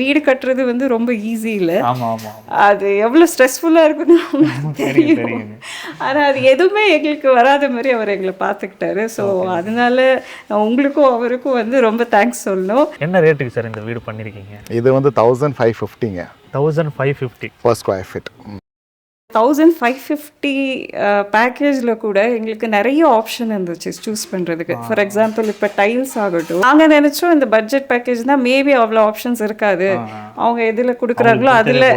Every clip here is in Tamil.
வீடு கட்டுறது வந்து ரொம்ப ஈஸி இல்லை. ஆமாம் ஆமாம், அது எவ்வளோ ஸ்ட்ரெஸ்ஃபுல்லாக இருக்குன்னு உங்களுக்கு தெரியும். ஆனால் அது எதுவுமே எங்களுக்கு வராத மாதிரி அவர் எங்களை பார்த்துக்கிட்டாரு. ஸோ அதனால உங்களுக்கும் அவருக்கும் வந்து ரொம்ப தேங்க்ஸ் சொல்லணும். என்ன ரேட்டுக்கு சார் இந்த வீடு பண்ணியிருக்கீங்க? இது வந்து 1550ங்க. 1550 per square feet. 1550 பேக்கேஜில் கூட எங்களுக்கு நிறைய ஆப்ஷன் இருந்துச்சு சூஸ் பண்ணுறதுக்கு. ஃபார் எக்ஸாம்பிள் இப்போ டைல்ஸ் ஆகட்டும், நாங்கள் நினச்சோம் இந்த பட்ஜெட் பேக்கேஜ்னால் மேபி அவ்வளோ ஆப்ஷன்ஸ் இருக்காது, அவங்க எதில் கொடுக்குறாங்களோ அதில்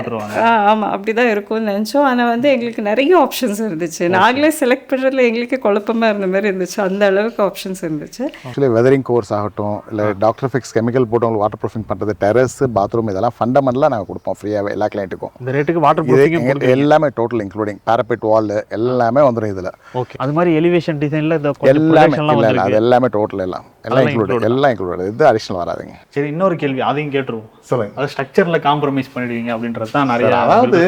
ஆமாம் அப்படி தான் இருக்கும்னு நினச்சோம். ஆனால் வந்து எங்களுக்கு நிறைய ஆப்ஷன்ஸ் இருந்துச்சு. நாங்களே செலக்ட் பண்ணுறதுல எங்களுக்கு குழப்பமாக இருந்த மாதிரி இருந்துச்சு, அந்த அளவுக்கு ஆப்ஷன்ஸ் இருந்துச்சு. ஆக்சுவலி வெதரிங் கோர்ஸ் ஆகட்டும், இல்லை டாக்டர் ஃபிக்ஸ் கெமிக்கல் போட்டு உங்களுக்கு வாட்டர் ப்ரூஃபிங் பண்ணுறது, டெரஸ், பாத்ரூம், இதெல்லாம் ஃபண்டமெண்டலாக நாங்கள் கொடுப்போம் ஃப்ரீயாகவே எல்லா கிளைண்ட்டுக்கும். இந்த ரேட்டுக்கு வாட்டர் ப்ரூஃபிங் எல்லாமே டோட்டல் இன்க்ளூடிங் பேரபெட் வால் எல்லாமே வந்துடும் இதில். ஓகே, அது மாதிரி எலிவேஷன் டிசைனில் எல்லாமே இல்லை, அது எல்லாமே டோட்டல் எல்லாம் இன்க்ளூடட், இது அடிஷனல் வராதுங்க. சரி, இன்னொரு கேள்வி அதையும் கேட்டுருவோம். சொல்லுங்க. அது ஸ்ட்ரக்சரில் காம்ப்ரமைஸ் பண்ணிடுவீங்க அப்படின்றது தான் நிறைய. அதாவது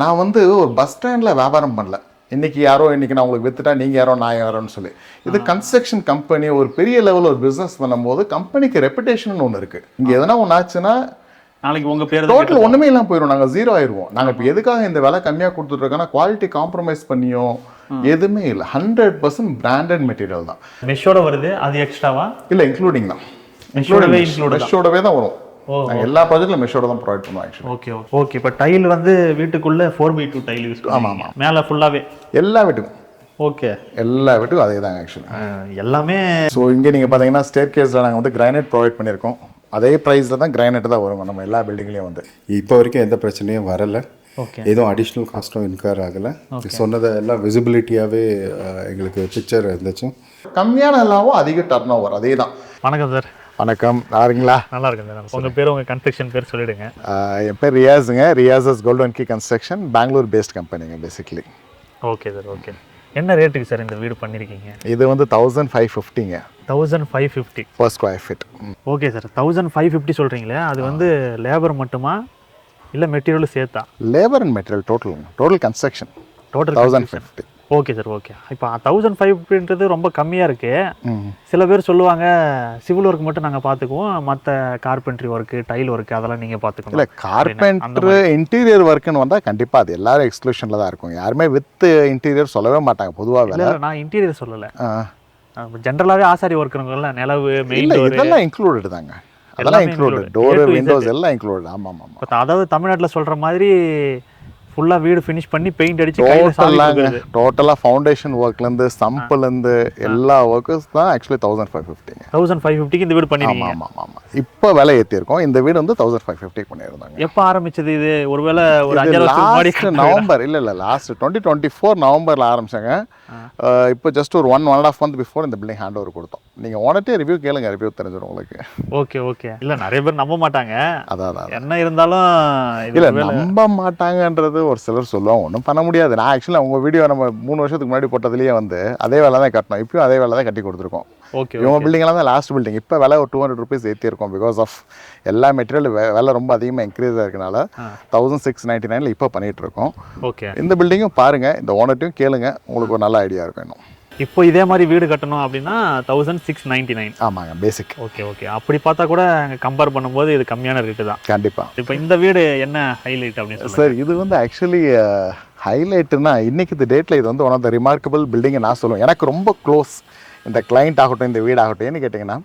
நான் வந்து ஒரு பஸ் ஸ்டாண்டில் வியாபாரம் பண்ணல, இன்னைக்கு யாரோ இன்னைக்கு நான் உங்களுக்கு வித்துட்டா நீங்கள் யாரோ நான் யாரோன்னு சொல்லி. இது கன்ஸ்ட்ரக்ஷன் கம்பெனி, ஒரு பெரிய லெவலில் ஒரு பிஸ்னஸ் பண்ணும்போது கம்பெனிக்கு ரெப்புடேஷன் ஒன்று இருக்குது. இங்கே எதனா ஒன்று ஆச்சுன்னா நாளைக்கு உங்கள் பேர் டோட்டல் ஒன்றுமே இல்லாமல் போயிடும், நாங்கள் ஜீரோ ஆயிடுவோம். நாங்கள் இப்போ எதுக்காக இந்த விலை கம்மியாக கொடுத்துட்ருக்கோன்னா குவாலிட்டி காம்ப்ரமைஸ் பண்ணியோ எதுவுமே இல்லை, 100% பிராண்டட் மெட்டீரியல் தான். மெஷோட வருது, அது எக்ஸ்ட்ராவா? இல்லை, இன்க்ளூடிங் தான். மெஷோடவே தான் வரும். நாங்கள் எல்லா ப்ராஜெக்ட்ல மெஷோட தான் ப்ரொவைட் பண்ணுவோம் ஆக்சுவலி. Okay okay. இப்போ டைல் வந்து வீட்டுக்குள்ளே 4x2 டைல் யூஸ் பண்ணுவோம். ஆமாம் ஆமாம், மேலே ஃபுல்லாகவே எல்லா வீட்டுக்கும். ஓகே, எல்லா வீட்டுக்கும் அதே தாங்க ஆக்சுவலி எல்லாமே. ஸோ இங்கே நீங்கள் பார்த்தீங்கன்னா ஸ்டேர் கேஸில் நாங்கள் வந்து கிரானைட் ப்ரொவைட் பண்ணியிருக்கோம். அதே ப்ரைஸில் தான் கிரானைட் தான் வரும் நம்ம எல்லா பில்டிங்லேயும் வந்து. இப்போ வரைக்கும் எந்த பிரச்சனையும் வரலை, எதுவும் அடிஷ்னல் காஸ்ட்டும் இன்கர் ஆகலை. சொன்னதை எல்லாம் விசிபிலிட்டியாகவே எங்களுக்கு பிக்சர் இருந்துச்சு. கம்மியான லாபம், அதிக டர்ன் ஓவர், அதே தான். வணக்கம் சார். வணக்கம், நல்லா நல்லா இருக்குங்க சார். உங்கள் பேர், உங்கள் கன்ஸ்ட்ரக்ஷன் பேர் சொல்லிவிடுங்க. என் பேர் ரியாஸுங்க. Riyaz's golden key construction, Bangalore based கம்பெனிங்க பேசிக்கலி. Okay sir, okay. என்ன ரேட்டுக்கு சார் இந்த வீடு பண்ணியிருக்கீங்க? இது வந்து 1550ங்க. 1550 per square feet. ஓகே சார், 1550 சொல்கிறீங்களே, அது வந்து லேபர் மட்டுமா இல்லை மெட்டீரியலும் சேர்த்தா? Labour and material total construction total 1050. Okay sir, okay. இப்போ 1550ன்றது ரொம்ப கம்மியாக இருக்குது. சில பேர் சொல்லுவாங்க சிவில் ஒர்க் மட்டும் நாங்கள் பார்த்துக்குவோம், மற்ற கார்பென்ட்ரி ஒர்க்கு, டைல் ஒர்க்கு அதெல்லாம் நீங்கள் பார்த்துக்கணும். இல்லை, கார்பென்ட்ரு இன்டீரியர் ஒர்க்குன்னு வந்தால் கண்டிப்பாக அது எல்லாரும் எக்ஸ்க்ளூஷனில் தான் இருக்கும். யாருமே வித் இன்டீரியர் சொல்லவே மாட்டாங்க பொதுவாக. இல்லை, நான் இன்டீரியர் சொல்லலை, ஜென்ரலாகவே ஆசாரி ஒர்க்குறவங்கள நிலவு மெயின் இதெல்லாம் இன்க்ளூடட் தாங்க. அதெல்லாம் இன்க்ளூடட், டோர், விண்டோஸ் எல்லாம் இன்க்ளூடட். ஆமாம் ஆமாம். அதாவது தமிழ்நாட்டில் சொல்கிற மாதிரி ஃபுல்லாக வீடு ஃபினிஷ் பண்ணி பெயிண்ட் அடிச்சு டோட்டலாக ஃபவுண்டேஷன் ஒர்க்லேருந்து சம்பிலேருந்து எல்லா ஒர்க்கர்ஸ் தான் ஆக்சுவலி 1550. 1550க்கு இந்த வீடு பண்ணிருக்கீங்க? ஆமாம் ஆமாம் ஆமாம். இப்போ விலை ஏற்றிருக்கோம். இந்த வீடு வந்து 1550 பண்ணியிருந்தாங்க. எப்போ ஆரம்பிச்சது இது? ஒருவேளை ஒரு நவம்பர் இல்லை லாஸ்ட் 2024 நவம்பரில் ஆரம்பிச்சாங்க. இப்போ ஜஸ்ட் ஒரு 1.5 month பிஃபோர் இந்த பில்டிங் ஹேண்ட் ஓவர் கொடுத்தோம். நீங்கள் ஓனர்ட்டே ரிவ்யூ கேளுங்க, ரிவ்யூ தெரிஞ்சிடும் உங்களுக்கு. Okay okay. இல்லை, நிறைய பேர் நம்ப மாட்டாங்க. அதான் என்ன இருந்தாலும் இல்லை, நம்ப மாட்டாங்கன்றது ஒரு சிலர் சொல்லுவாங்க, ஒன்றும் பண்ண முடியாது. நான் ஆக்சுவலி உங்கள் வீடியோ நம்ம 3 வருஷத்துக்கு முன்னாடி போட்டதுலேயே வந்து அதே வேலை தான் கட்டணும், இப்பயும் அதே வேலை தான் கட்டி கொடுத்துருக்கோம். ஓகே. இவங்க பில்டிங்லாம் தான் லாஸ்ட் பில்டிங். இப்போ விலை ஒரு 200 rupees ஏற்றிருக்கோம். பிகாஸ் ஆஃப் எல்லா மெட்டீரியல் விலை ரொம்ப அதிகமாக இன்க்ரீஸ் ஆகிருக்கனால 1699 இப்போ பண்ணிகிட்டு இருக்கோம். ஓகே. இந்த பில்டிங்கும் பாருங்கள், இந்த ஓனர்ட்டையும் கேளுங்க, உங்களுக்கு ஒரு நல்ல ஐடியா இருக்கும். இன்னும் இப்போ இதே மாதிரி வீடு கட்டணும் அப்படின்னா 1699. ஆமாங்க, பேசிக். Okay okay. அப்படி பார்த்தா கூட கம்பேர் பண்ணும்போது இது கம்மியான ரேட்டு தான். கண்டிப்பாக. இப்போ இந்த வீடு என்ன ஹைலைட் அப்படின்னு சார்? இது வந்து ஆக்சுவலி ஹைலைட்டுன்னா இன்றைக்கி இந்த டேட்டில் இது வந்து ஒன் ஆஃப் த ரிமார்க்கபிள் பில்டிங்கை நான் சொல்லுவேன். எனக்கு ரொம்ப க்ளோஸ் இந்த கிளைண்ட் ஆகட்டும், இந்த வீடு ஆகட்டும். ஏன்னு கேட்டிங்கன்னா,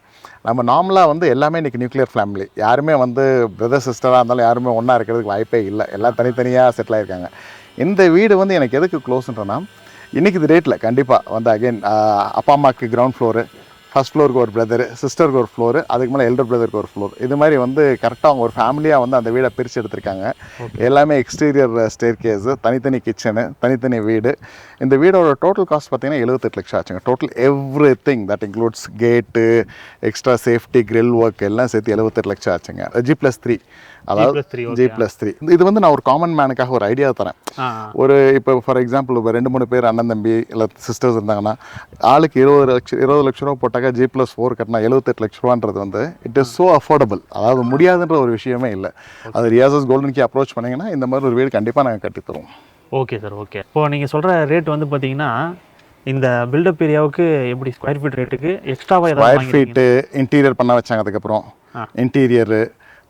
நம்ம நார்மலாக வந்து எல்லாமே இன்றைக்கி நியூக்ளியர் ஃபேமிலி, யாருமே வந்து பிரதர் சிஸ்டராக இருந்தாலும் யாருமே ஒன்றா இருக்கிறதுக்கு வாய்ப்பே இல்லை, எல்லாம் தனித்தனியாக செட்டில் ஆகிருக்காங்க. இந்த வீடு வந்து எனக்கு எதுக்கு க்ளோஸ்ன்றனா, இன்றைக்கி இது ரேட்டில் கண்டிப்பாக வந்து அகெயின் அப்பா அம்மாவுக்கு கிரவுண்ட் ஃப்ளோரு, ஃபஸ்ட் ஃப்ளோருக்கு ஒரு பிரதரு, சிஸ்டருக்கு ஒரு ஃப்ளோரு, அதுக்கு மேலே எல்டர் பிரதருக்கு ஒரு ஃப்ளோர். இது மாதிரி வந்து கரெக்டாக அவங்க ஒரு ஃபேமிலியாக வந்து அந்த வீடை பிரித்து எடுத்திருக்காங்க. எல்லாமே எக்ஸ்டீரியர் ஸ்டேர் கேஸு, தனித்தனி கிச்சனு, தனித்தனி வீடு. இந்த வீடோட டோட்டல் காஸ்ட் பார்த்தீங்கன்னா 78 லட்சம் ஆச்சுங்க. Total every thing that includes கேட்டு, எக்ஸ்ட்ரா சேஃப்டி, கிரில் ஒர்க் எல்லாம் சேர்த்து 78 லட்சம் ஆச்சுங்க. G+3, அதாவது G+3. இது வந்து நான் ஒரு காமன் மேனுக்காக ஒரு ஐடியா தரேன். ஒரு இப்போ ஃபார் எக்ஸாம்பிள் இப்போ 2-3 பேர் அண்ணன் தம்பி இல்லை சிஸ்டர்ஸ் இருந்தாங்கன்னா, ஆளுக்கு 20 லட்ச ரூபா போட்டாக்கா G+4 கட்டினா 78 லட்ச ரூபான்றது வந்து இட் இஸ் ஸோ அஃபோர்டபுள். அதாவது முடியாதுன்ற ஒரு விஷயமே இல்லை. அது ரியாஸஸ் கோல்டன் கீ அப்ரோச் பண்ணிங்கன்னா இந்த மாதிரி ஒரு வீடு கண்டிப்பாக நாங்கள் கட்டி தருவோம். Okay sir, okay. இப்போ நீங்கள் சொல்கிற ரேட் வந்து பார்த்தீங்கன்னா இந்த பில்டப் ஏரியாவுக்கு எப்படி ஸ்கொயர் ஃபீட் ரேட்டுக்கு எக்ஸ்ட்ராவாக ஸ்கொயர் ஃபீட்டு இன்டீரியர் பண்ண வச்சாங்க. அதுக்கப்புறம் இன்டீரியரு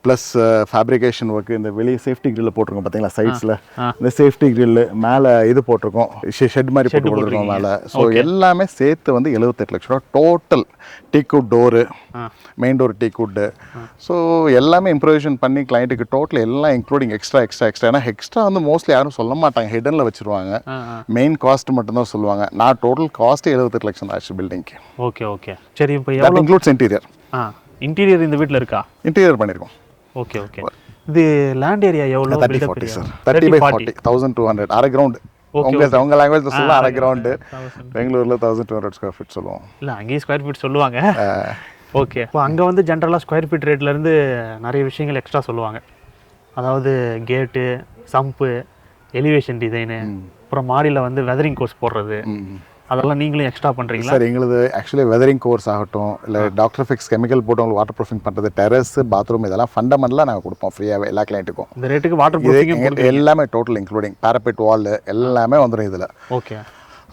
ப்ளஸ் ஃபேப்ரிகேஷன் ஒர்க்கு, இந்த வெளியே சேஃப்டி கிரில் போட்டிருக்கோம் பார்த்தீங்களா சைட்ஸில், இந்த சேஃப்டி கிரில் மேலே இது போட்டிருக்கோம், ஷெட் மாதிரி போட்டு கொடுத்துருக்கோம் மேலே. ஸோ எல்லாமே சேர்த்து வந்து 78 லட்ச ரூபா total. Teakwood door, main door teakwood. So எல்லாமே இம்ப்ரூவேஷன் பண்ணி கிளைண்ட்டுக்கு டோட்டல் எல்லாம் இன்க்ளூடிங் எக்ஸ்ட்ரா. ஏன்னா எக்ஸ்ட்ரா வந்து மோஸ்ட்லி யாரும் சொல்ல மாட்டாங்க, ஹிடனில் வச்சுருவாங்க, மெயின் காஸ்ட் மட்டும்தான் சொல்லுவாங்க. நான் டோட்டல் காஸ்ட்டு 78 லட்சம் ஆச்சு பில்டிங்க்கு. ஓகே ஓகே சரி. இப்போ எவ்வளோ இன்க்ளூட்ஸ் இன்டீரியர்? இன்டீரியர் இந்த வீட்டில் இருக்கா? இன்டீரியர் பண்ணியிருக்கோம். Okay okay. இது லேண்ட் ஏரியா எவ்வளோ? 30/40 சார். 30/40 1200 அரை கிரவுண்டு. உங்க லாங்குவேஜ் சொல்லலாம் அரை கிரவுண்டு. பெங்களூர்ல 1200 ஸ்கொயர் ஃபீட் சொல்லுவோம். இல்லை அங்கேயும் ஸ்கொயர் ஃபீட் சொல்லுவாங்க. ஓகே. இப்போ அங்கே வந்து ஜென்ரலாக ஸ்கொயர் ஃபீட் ரேட்லேருந்து நிறைய விஷயங்கள் எக்ஸ்ட்ரா சொல்லுவாங்க. அதாவது கேட்டு, சம்பு, எலிவேஷன் டிசைனு, அப்புறம் மாடியில் வந்து வெதரிங் கோர்ஸ் போடுறது, அதெல்லாம் நீங்களும் எக்ஸ்ட்ரா பண்ணுறீங்களா? சார் எங்களுது ஆக்சுவலி வெதரிங் கோர்ஸ் ஆகட்டும், இல்லை டாக்டர் ஃபிக்ஸ் கெமிக்கல் போட்டு உங்களுக்கு வாட்டர் ப்ரூஃபிங் பண்ணுறது, டெரஸ், பாத்ரூம், இதெல்லாம் ஃபண்டமெண்டலாக நாங்கள் கொடுப்போம் ஃப்ரீயாகவே எல்லா கிளைண்ட்டுக்கும். இந்த ரேட்டுக்கு வாட்டர் ப்ரூஃபிங் எல்லாமே டோட்டல் இன்க்ளூடிங் பேரபெட் வால் எல்லாமே வந்துடும் இதில். ஓகே.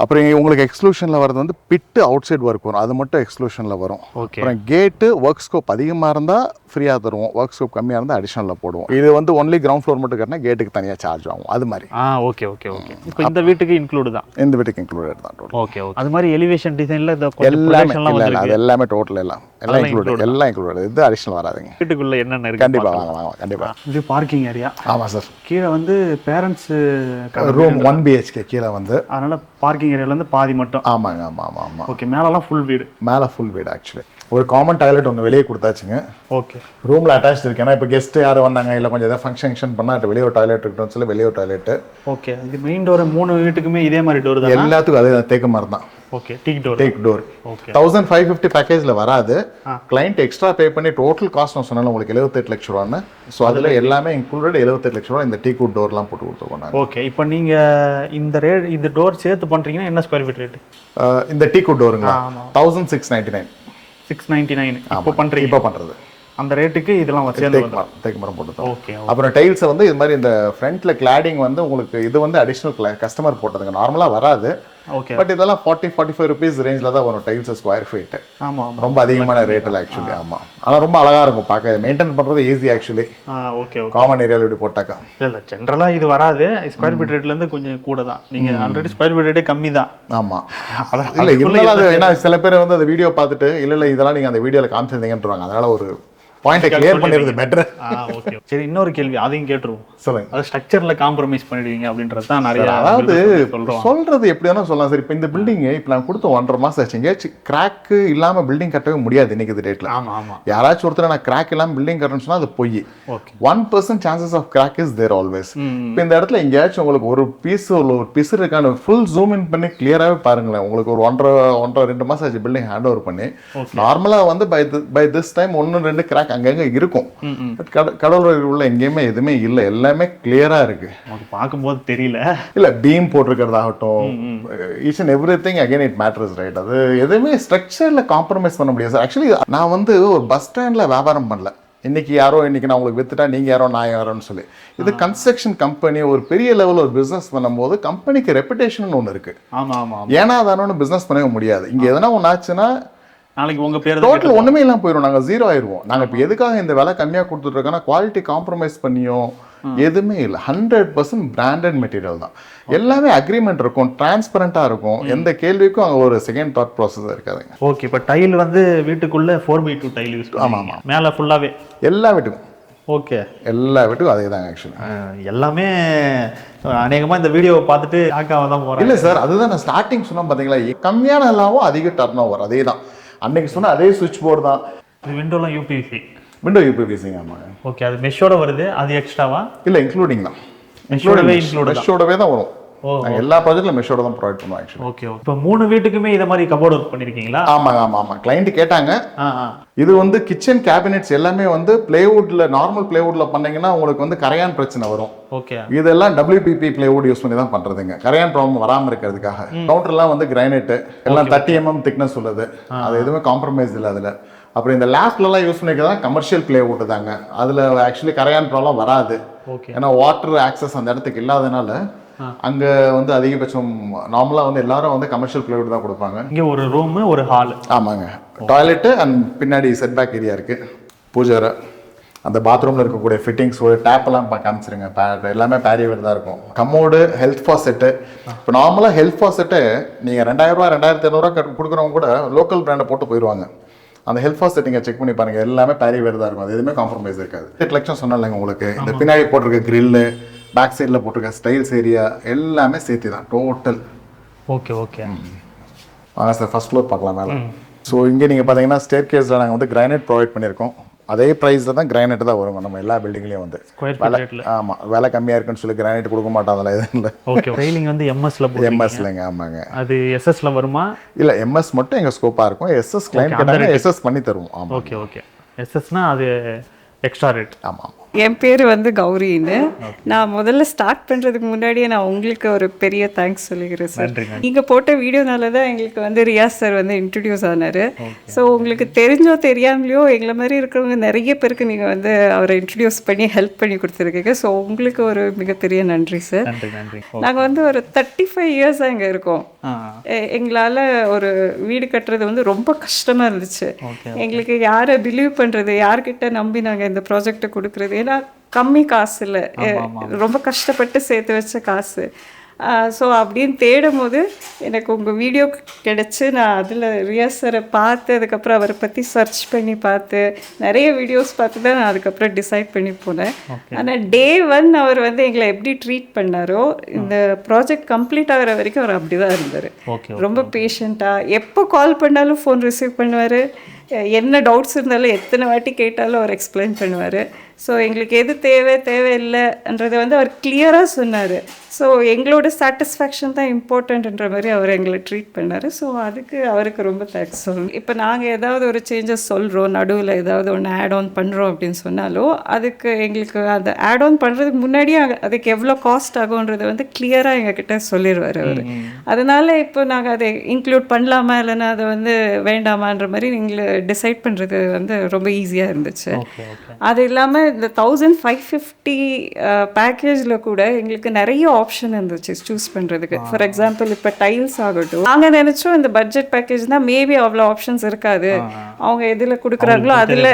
அப்புறம் உங்களுக்கு எக்ஸ்க்ளூஷனில் வரது வந்து பிட்டு அவுட் சைட் ஒர்க் வரும், அது மட்டும் எக்ஸ்க்ளூஷனில் வரும். அப்புறம் கேட்டு ஒர்க் ஸ்கோப் அதிகமாக இருந்தால் ஃப்ரீயாக தருவோம், ஒர்க் ஸ்கோப் கம்மியாக இருந்தால் அடிஷனலில் போடுவோம். இது வந்து ஒன்லி கிரவுண்ட் ஃப்ளோர் மட்டும் கட்டினா கேட்டுக்கு தனியாக சார்ஜ் ஆகும், அது மாதிரி. Okay okay okay. இப்போ இந்த வீட்டுக்கு இன்க்ளூடு தான்? இந்த வீட்டுக்கு இன்க்ளூடட் தான் டோட்டல். Okay okay. அது மாதிரி எலிவேஷன் டிசைனில் எல்லாமே அது எல்லாமே டோட்டல் எல்லாம் இன்க்ளூடட். இது அடிஷனல் வராதுங்க. வீட்டுக்குள்ளே என்னென்ன இருக்குது? கண்டிப்பாக வாங்க கண்டிப்பாக. இது பார்க்கிங் ஏரியா. ஆமாம் சார். கீழே வந்து பேரண்ட்ஸ் ரூம் 1 BHK கீழே வந்து, அதனால் பார்க்கிங் ஏரியாவிலேருந்து பாதி மட்டும். ஆமாங்க. ஆமாம். ஓகே. மேலெல்லாம் ஃபுல் வீடு? மேலே ஃபுல் வீடு. ஆக்சுவலி ஒரு காமன் டாய்லெட் ஒன்று வெளியே கொடுத்தாச்சுங்க. ஓகே. ரூமில் அட்டாச் இருக்கு. ஏன்னா இப்போ கெஸ்ட்டு யாரும் வந்தாங்க, இல்லை கொஞ்சம் ஏதாவது ஃபங்க்ஷன் பண்ணால் வெளியே ஒரு டாய்லெட் இருக்கட்டும் சொல்லி வெளியே ஒரு டாய்லெட்டு. ஓகே. இது மெயின் டோர் 3 வீட்டுக்குமே இதே மாதிரி டோர் தான்? எல்லாத்துக்கும் அதே தேக்க மாதிரி தான். ஓகே. டீக் டோர். ஓகே. 1550 பேக்கேஜில் வராது. கிளைண்ட் எக்ஸ்ட்ரா பே பண்ணி டோட்டல் காஸ்ட் நான் சொன்னாலும் உங்களுக்கு 78 லட்ச ரூபான்னு. ஸோ அதில் எல்லாமே இன்க்ளூடட் 78 லட்ச ரூபா இந்த டீக்குட் டோர்லாம் போட்டு கொடுத்துருக்கோம். ஓகே. இப்போ நீங்கள் இந்த டோர் சேர்த்து பண்ணுறீங்கன்னா என்ன ஸ்கொயர் ஃபீட் ரேட்டு? இந்த டீக்குட் டோருங்களா? 1699. 699 இப்போ பண்ணுறீங்க? இப்போ பண்ணுறது அந்த ரேட்டுக்கு இதெல்லாம் வச்சு தேக்கு மரம் போட்டு. ஓகே. அப்புறம் டைல்ஸை வந்து இது மாதிரி இந்த ஃப்ரண்ட்ல கிளாடிங் வந்து உங்களுக்கு இது வந்து அடிஷனல் கஸ்டமர் போட்டதுங்க, நார்மலாக வராது. ஓகே. பட் இதெல்லாம் 40-45 ருபீஸ் ரேஞ்சில் தான் வரும் டைல்ஸ் ஸ்கொயர் ஃபீட். ஆமாம். ரொம்ப அதிகமான ரேட்டில் ஆக்சுவலி. ஆமாம். ஆனால் ரொம்ப அழகாக இருக்கும் பார்க்க, மெயின்டைன் பண்ணுறது ஈஸி ஆக்சுவலி. ஓகே. காமன் ஏரியாவில் இப்படி போட்டாக்கா இல்லை ஜென்ரலாக இது வராது. ஸ்கொயர் ஃபீட் ரேட்லேருந்து கொஞ்சம் கூட தான். நீங்கள் ஆல்ரெடி ஸ்கொயர் ஃபீட் ரேட்டே கம்மி தான். ஆமாம். இல்லை இருந்தாலும் அது ஏன்னா சில பேர் வந்து அந்த வீடியோ பார்த்துட்டு இல்லை இதெல்லாம் நீங்கள் அந்த வீடியோவில் காமிச்சிருந்தீங்கன்றாங்க, அதனால ஒரு பாயிண்ட் கிளியர் பண்ணிடுறது பெட்டர். ஓகே. சரி, இன்னொரு கேள்வி அதையும் கேட்டுருவோம். சொல்லுங்க. அது ஸ்ட்ரக்சர்ல காம்ப்ரமைஸ் பண்ணிடுவீங்க அப்படின்றது தான் நிறைய. அதாவது சொல்றது எப்படி வேணா சொல்லலாம் சார். இப்போ இந்த பில்டிங் இப்போ நான் கொடுத்த 1.5 மாசம் ஆச்சு, எங்கேயாச்சும் கிராக் இல்லாம பில்டிங் கட்டவே முடியாது இன்னைக்கு டேட்ல. யாராச்சும் ஒருத்தர் நான் கிராக் இல்லாம பில்டிங் கட்டணும்னு சொன்னா அது பொய். 1% chances of crack is there always. இப்போ இந்த இடத்துல எங்கேயாச்சும் உங்களுக்கு ஒரு பீஸ் இருக்கான ஃபுல் ஜூம் இன் பண்ணி கிளியராகவே பாருங்களேன். உங்களுக்கு ஒரு 1.5-2 மாசம் ஆச்சு பில்டிங் ஹேண்ட் ஓவர் பண்ணி. நார்மலா வந்து பை திஸ் டைம் 1-2 கிராக் அங்கங்க இருக்கும். கடவுள் உள்ள எங்கேயுமே எதுவுமே இல்லை, எல்லாமே கிளியரா இருக்கு. பார்க்கும்போது தெரியல. இல்ல பீம் போட்டிருக்கிறதாகட்டும், each and every thing again it matters right. அது எதுவுமே ஸ்ட்ரக்சர்ல காம்ப்ரமைஸ் பண்ண முடியாது சார். ஆக்சுவலி நான் வந்து ஒரு பஸ் ஸ்டாண்ட்ல வியாபாரம் பண்ணல. இன்னைக்கு நான் உங்களுக்கு வித்துட்டா நீங்க யாரோ நான் யாரோன்னு சொல்லி. இது கன்ஸ்ட்ரக்ஷன் கம்பெனி, ஒரு பெரிய லெவல் ஒரு பிசினஸ் பண்ணும்போது கம்பெனிக்கு ரெப்புடேஷன் ஒன்று இருக்கு. ஏன்னா அதானு பிசினஸ் பண்ணவே முடியாது. இங்க எதனா ஒன்று ஆச்சுன்னா நாளைக்கு உங்க பேர் டோட்டல் ஒண்ணுமே இல்லாம போயிடும், நாங்க ஜீரோ ஆயிடுவோம். நாங்க இப்போ எதுக்காக இந்த விலை கம்மியா கொடுத்துட்டு இருக்கோம்னா குவாலிட்டி காம்ப்ரமைஸ் பண்ணியும் எதுவுமே இல்லை. 100% பிராண்டட் மெட்டீரியல் தான். எல்லாமே அக்ரிமெண்ட் இருக்கும், டிரான்ஸ்பரண்டா இருக்கும். எந்த கேள்விக்கும் அங்கே ஒரு செகண்ட் தாட் ப்ராசஸ் இருக்காதுங்க. ஓகே. இப்போ டைல் வந்து வீட்டுக்குள்ள 4x2 டைல் யூஸ் பண்ணுவோம். ஆமா. மேலே ஃபுல்லாவே எல்லா வீட்டுக்கும். ஓகே. எல்லா வீட்டுக்கும் அதே தாங்க. ஆக்சுவலி எல்லாமே அநேகமாக இந்த வீடியோவை பார்த்துட்டு ஆக்காவை தான் போகிறேன். இல்லை சார், அதுதான் நான் ஸ்டார்டிங் சொன்னேன் பார்த்தீங்களா, கம்மியான எல்லாவும் அதிக டர்ன் ஓவர். அதே தான் அன்னைக்கு சொன்ன அதே சுவிட்ச் போர்டு தான். இது விண்டோலாம் யூபிவிசி. விண்டோ யூபிவிசிங்க. ஆமாங்க. ஓகே. அது மெஷ்ஷோட வருது, அது எக்ஸ்ட்ராவா? இல்லை இன்க்ளூடிங் தான். மெஷ்ஷோடவே தான் வரும். எல்லா ப்ராஜெக்ட்ல மெஷோட தான் ப்ரொவைட் பண்ணுவோம் ஆக்சுவலி. ஓகே. இப்போ 3 வீட்டுக்குமே இத மாதிரி கபோர்ட் ஒர்க் பண்ணிருக்கீங்களா? ஆமா. கிளையண்ட் கேட்டாங்க. இது வந்து கிச்சன் கேபினெட்ஸ் எல்லாமே வந்து பிளேவுட்ல, நார்மல் பிளேவுட்ல பண்ணீங்கன்னா உங்களுக்கு வந்து கரையான் பிரச்சனை வரும். ஓகே. இதெல்லாம் WPP பிளேவுட் யூஸ் பண்ணி தான் பண்றதுங்க, கரையான் ப்ராப்ளம் வராம இருக்கிறதுக்காக. கவுண்டர்லாம் வந்து கிரைனைட் எல்லாம் 30 mm திக்னஸ் உள்ளது, அது எதுவுமே காம்ப்ரமைஸ் இல்லை அதுல. அப்புறம் இந்த லேப்லலாம் யூஸ் பண்ணிக்கிறதா கமர்ஷியல் பிளேவுட் தாங்க. அதுல ஆக்சுவலி கரையான் ப்ராப்ளம் வராது. ஏன்னா வாட்டர் ஆக்சஸ் அந்த இடத்துக்கு இல்லாதனால அங்க வந்து அதிகபட்சம் நார்மலா வந்து எல்லாரும் வந்து கமர்ஷியல் பிளேவுட் தான் கொடுப்பாங்க. இங்க ஒரு ரூம், ஒரு ஹால். ஆமாங்க. டாய்லெட் அண்ட் பின்னாடி செட் பேக் ஏரியா இருக்கு, பூஜை அறை. அந்த பாத்ரூமில் இருக்கக்கூடிய ஃபிட்டிங்ஸ் ஒரு டேப்பெல்லாம் காமிச்சிருங்க. எல்லாமே பேரியவர் தான் இருக்கும். கம்மோடு ஹெல்த் ஃபாசெட்டு. இப்போ நார்மலாக ஹெல்த் ஃபாசெட்டு நீங்கள் 2000 2500 கொடுக்குறவங்க கூட லோக்கல் பிராண்டை போட்டு போயிடுவாங்க. அந்த ஹெல்த் ஃபாசெட் நீங்கள் செக் பண்ணி பாருங்கள், எல்லாமே பேரியவர் தான் இருக்கும். அது எதுவுமே காம்ப்ரமைஸ் இருக்காது. 8 லட்சம் சொன்னாலங்க உங்களுக்கு. இந்த பின்னாடி போட்டிருக்க கிரில்லு, பேக் சைடில் போட்டிருக்க ஸ்டைல்ஸ் ஏரியா எல்லாமே சேர்த்து தான் டோட்டல். Okay okay. வாங்க சார் ஃபர்ஸ்ட் ஃப்ளோர் பார்க்கலாம் மேலே. ஸோ இங்கே நீங்கள் பார்த்தீங்கன்னா ஸ்டேர் கேஸில் நாங்கள் வந்து கிரானைட் ப்ரொவைட் பண்ணியிருக்கோம். அதே ப்ரைஸில் தான் கிரானைட் தான் வரும் நம்ம எல்லா பில்டிங்லேயும் வந்து. ஆமாம், விலை கம்மியாக இருக்குன்னு சொல்லி கிரானைட் கொடுக்க மாட்டோம், அதில் எதுவும் இல்லை. ஓகே. ரெயிலிங் வந்து எம்எஸ்லங்க. ஆமாங்க. அது எஸ்எஸ்ல வருமா? இல்லை, எம்எஸ் மட்டும் எங்கள் ஸ்கோப்பாக இருக்கும். எஸ்எஸ் கிளைண்ட் கேட்டாங்க, எஸ்எஸ் பண்ணி தருவோம். ஆமாம். Okay okay. எஸ்எஸ்னா அது எக்ஸ்ட்ரா ரேட். ஆமாம். என் பேர் வந்து கௌரின்னு. நான் முதல்ல ஸ்டார்ட் பண்ணுறதுக்கு முன்னாடியே நான் உங்களுக்கு ஒரு பெரிய தேங்க்ஸ் சொல்லிக்கிறேன் சார். நீங்கள் போட்ட வீடியோனால தான் எங்களுக்கு வந்து ரியாஸ் சார் வந்து இன்ட்ரடியூஸ் ஆனார். ஸோ உங்களுக்கு தெரிஞ்சோ தெரியாமலையோ எங்களை மாதிரி இருக்கிறவங்க நிறைய பேருக்கு நீங்கள் வந்து அவரை இன்ட்ரடியூஸ் பண்ணி ஹெல்ப் பண்ணி கொடுத்துருக்கீங்க. ஸோ உங்களுக்கு ஒரு மிகப்பெரிய நன்றி சார். நாங்கள் வந்து ஒரு 35 இயர்ஸாக இங்கே இருக்கோம். எங்களால் ஒரு வீடு கட்டுறது வந்து ரொம்ப கஷ்டமாக இருந்துச்சு. எங்களுக்கு யாரை பிலீவ் பண்ணுறது, யார்கிட்ட நம்பி நாங்கள் இந்த ப்ராஜெக்டை கொடுக்குறது. ஏன்னா கம்மி காசு இல்லை, ரொம்ப கஷ்டப்பட்டு சேர்த்து வச்ச காசு. ஸோ அப்படின்னு தேடும் போது எனக்கு உங்கள் வீடியோ கிடச்சி நான் அதில் ரியாஸ் சாரை பார்த்து அதுக்கப்புறம் அவரை பற்றி சர்ச் பண்ணி பார்த்து நிறைய வீடியோஸ் பார்த்து தான் நான் அதுக்கப்புறம் டிசைட் பண்ணி போனேன். ஆனால் Day 1 அவர் வந்து எங்களை எப்படி ட்ரீட் பண்ணாரோ இந்த ப்ராஜெக்ட் கம்ப்ளீட் ஆகிற வரைக்கும் அவர் அப்படி தான் இருந்தார். ரொம்ப பேஷண்ட்டாக எப்போ கால் பண்ணாலும் ஃபோன் ரிசீவ் பண்ணுவார். என்ன டவுட்ஸ் இருந்தாலும் எத்தனை வாட்டி கேட்டாலும் அவர் எக்ஸ்பிளைன் பண்ணுவார். ஸோ எங்களுக்கு எது தேவையில்லைன்றதை வந்து அவர் கிளியராக சொன்னார். ஸோ எங்களோட சாட்டிஸ்ஃபேக்ஷன் தான் இம்பார்ட்டன்ட்ன்ற மாதிரி அவர் எங்களை ட்ரீட் பண்ணார். ஸோ அதுக்கு அவருக்கு ரொம்ப தேங்க்ஸ் சொல்லணும். இப்போ நாங்கள் ஏதாவது ஒரு சேஞ்சஸ் சொல்கிறோம், நடுவில் ஏதாவது ஒன்று ஆட் ஆன் பண்ணுறோம் அப்படின்னு சொன்னாலும் அதுக்கு எங்களுக்கு அந்த ஆட் ஆன் பண்ணுறதுக்கு முன்னாடியே அதுக்கு எவ்வளோ காஸ்ட் ஆகுன்றதை வந்து கிளியராக எங்ககிட்ட சொல்லிடுவார் அவர். அதனால் இப்போ நாங்கள் அதை இன்க்ளூட் பண்ணலாமா இல்லைன்னா அதை வந்து வேண்டாமான்ற மாதிரி எங்களை டிசைட் பண்ணுறது வந்து ரொம்ப ஈஸியாக இருந்துச்சு. அது இல்லாமல் இந்த 1550 பேக்கேஜில் கூட எங்களுக்கு நிறைய ஆப்ஷன் இருந்துச்சு சூஸ் பண்ணுறதுக்கு. ஃபார் எக்ஸாம்பிள் இப்போ டைல்ஸ் ஆகட்டும், நாங்கள் நினச்சோம் இந்த பட்ஜெட் பேக்கேஜ்னால் மேபி அவ்வளோ ஆப்ஷன்ஸ் இருக்காது, அவங்க எதில் கொடுக்குறாங்களோ அதில்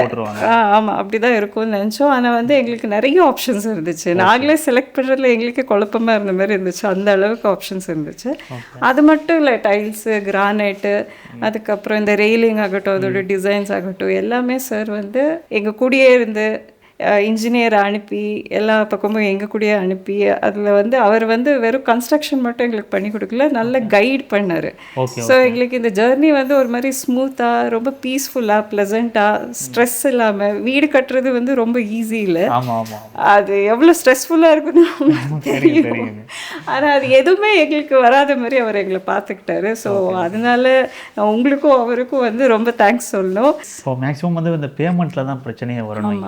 ஆமாம் அப்படி தான் இருக்கும்னு நினச்சோம். ஆனால் வந்து எங்களுக்கு நிறைய ஆப்ஷன்ஸ் இருந்துச்சு. நாங்களே செலக்ட் பண்ணுறதுல எங்களுக்கு குழப்பமாக இருந்த மாதிரி இருந்துச்சு, அந்த அளவுக்கு ஆப்ஷன்ஸ் இருந்துச்சு. அது மட்டும் இல்லை, டைல்ஸு, கிரானைட்டு, அதுக்கப்புறம் இந்த ரெயிலிங் ஆகட்டும், அதோட டிசைன்ஸ் ஆகட்டும் எல்லாமே சார் வந்து எங்கள் கூடயே இருந்து இன்ஜினியரை அனுப்பி எல்லா பக்கமும் எங்கள் கூடயே அனுப்பி அதில் வந்து அவர் வந்து வெறும் கன்ஸ்ட்ரக்ஷன் மட்டும் எங்களுக்கு பண்ணி கொடுக்கல, நல்ல கைட் பண்ணார். ஸோ எங்களுக்கு இந்த ஜர்னி வந்து ஒரு மாதிரி ஸ்மூத்தாக, ரொம்ப பீஸ்ஃபுல்லாக, ப்ளசண்ட்டாக, ஸ்ட்ரெஸ் இல்லாமல். வீடு கட்டுறது வந்து ரொம்ப ஈஸி இல்லை, அது எவ்வளோ ஸ்ட்ரெஸ்ஃபுல்லாக இருக்குன்னு தெரியும். ஆனால் அது எதுவுமே எங்களுக்கு வராத மாதிரி அவர் எங்களை பார்த்துக்கிட்டாரு. ஸோ அதனால உங்களுக்கும் அவருக்கும் வந்து ரொம்ப தேங்க்ஸ் சொல்லணும். ஸோ மேக்ஸிமம் வந்து இந்த பேமெண்ட்டில் தான் பிரச்சனையே வரணும்.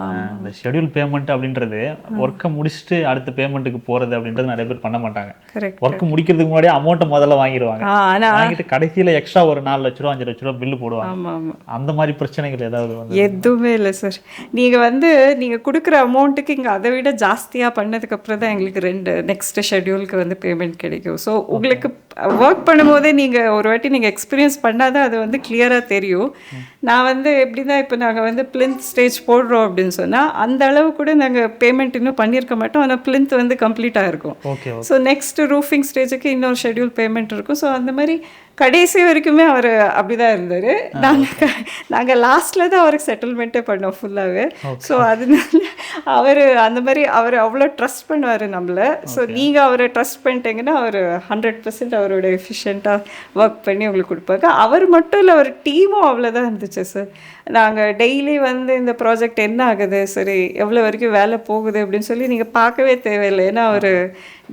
ஷெட்யூல் பேமெண்ட் அப்படின்றது ஒர்க்கை முடிச்சுட்டு அடுத்த பேமெண்ட்டுக்கு போகிறது அப்படின்றது நிறைய பேர் பண்ண மாட்டாங்க. ஒர்க் முடிக்கிறதுக்கு முன்னாடியே அமௌண்ட்டை முதல்ல வாங்கிடுவாங்க, வாங்கிட்டு கடைசியில் எக்ஸ்ட்ரா ஒரு 4 லட்ச ரூபா 5 லட்ச ரூபா பில்லு போடுவாங்க. அந்த மாதிரி பிரச்சனைகள் ஏதாவது வந்து? எதுவுமே இல்லை சார். நீங்கள் கொடுக்குற அமௌண்ட்டுக்கு இங்கே அதை விட ஜாஸ்தியாக பண்ணதுக்கப்புறம் தான் எங்களுக்கு நெக்ஸ்ட் ஷெட்யூலுக்கு வந்து பேமெண்ட் கிடைக்கும். ஸோ உங்களுக்கு ஒர்க் பண்ணும்போதே நீங்கள் ஒரு வாட்டி நீங்கள் எக்ஸ்பீரியன்ஸ் பண்ணாதான் அது வந்து கிளியராக தெரியும். நான் வந்து எப்படி தான் இப்போ நாங்கள் வந்து பிளிந்த் ஸ்டேஜ் போடுறோம் அப்படின்னு சொன்னால் அந்த அளவு கூட நாங்கள் பேமெண்ட் இன்னும் பண்ணியிருக்க மாட்டோம். ஆனால் பிளிந்த் வந்து கம்ப்ளீட்டாக இருக்கும். ஸோ நெக்ஸ்ட் ரூஃபிங் ஸ்டேஜுக்கு இன்னொரு ஷெட்யூல் பேமெண்ட் இருக்கும். ஸோ அந்த மாதிரி கடைசி வரைக்குமே அவர் அப்படி தான் இருந்தார். நாங்கள் லாஸ்ட்டில் தான் அவருக்கு செட்டில்மெண்ட்டே பண்ணோம் ஃபுல்லாகவே. ஸோ அதனால அவர் அவ்வளோ ட்ரஸ்ட் பண்ணுவார் நம்மளை. ஸோ நீங்கள் அவரை ட்ரஸ்ட் பண்ணிட்டீங்கன்னா அவர் 100% அவரோட எஃபிஷியண்ட்டாக ஒர்க் பண்ணி உங்களுக்கு கொடுப்பாங்க. அவர் மட்டும் இல்லை, அவர் டீமும் அவ்வளோதான் இருந்துச்சு சார். நாங்கள் டெய்லி வந்து இந்த ப்ராஜெக்ட் என்ன ஆகுது, சரி எவ்வளோ வரைக்கும் வேலை போகுது அப்படின்னு சொல்லி நீங்கள் பார்க்கவே தேவையில்லை. ஏன்னா அவர்